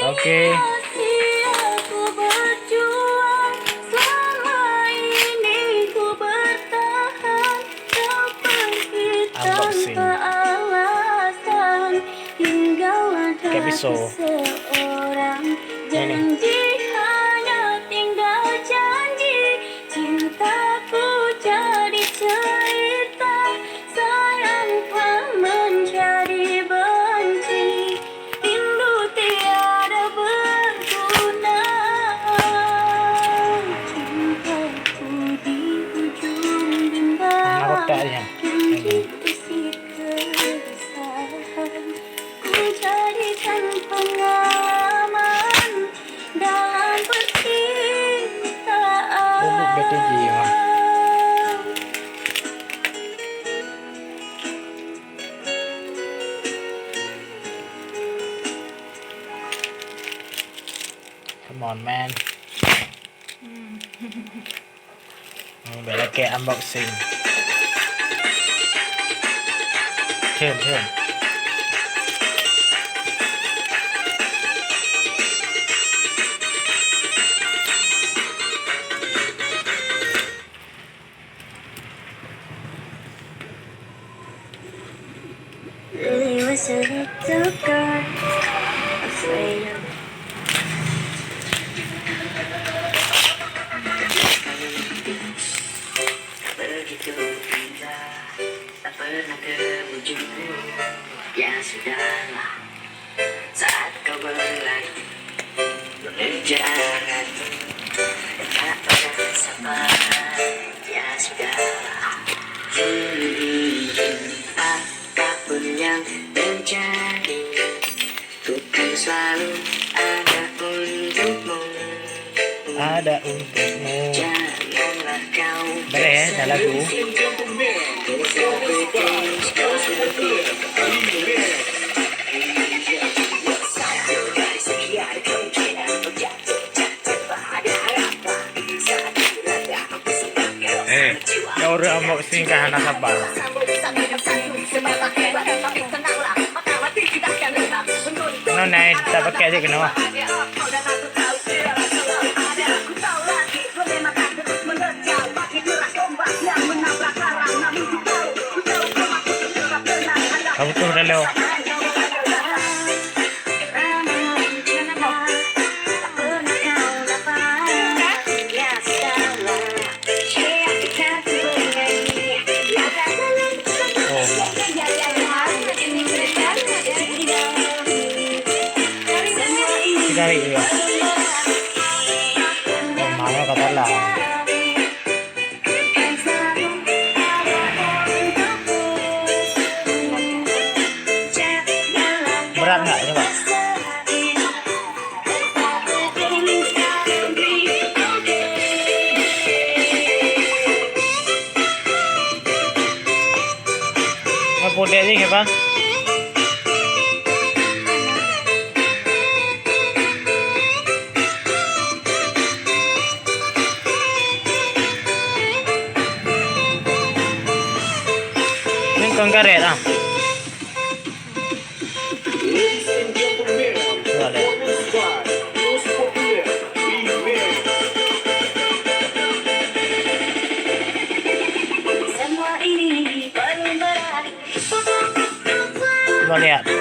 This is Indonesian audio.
Oke. Aku berjuang selama ini ku bertahan seperti Unboxing. tanpa alasan tinggal ada Kepiso. seseorang Ini. janji hanya tinggal janji cintaku jadi cerita sayang telah menjadi benci rindu tiada berguna cintaku di ujung bimbang Kenapa tak ya? janji isi keresahan ku jadikan pengalaman dalam percintaan. Untuk BTG mah. Come on man. Ini bela kayak unboxing. Turn. Really was a little girl afraid of begitu indah, tak pernah terwujud. Ya sudahlah, saat kau berlari berjalan, tak ada sabar. Ya sudahlah, apapun yang terjadi, ku kan selalu ada untukmu. Ada untukmu. Janganlah kau Boleh ya, ada lagu. Ya udah unboxing ke anak sabar. Naik tak pakai aja kenapa? Kamu tuh udah lewat. Cari ya. Mana kata lah. Berat nggak coba? Nggak putih aja ya Bang? Ini kong karet ah. Coba lihat.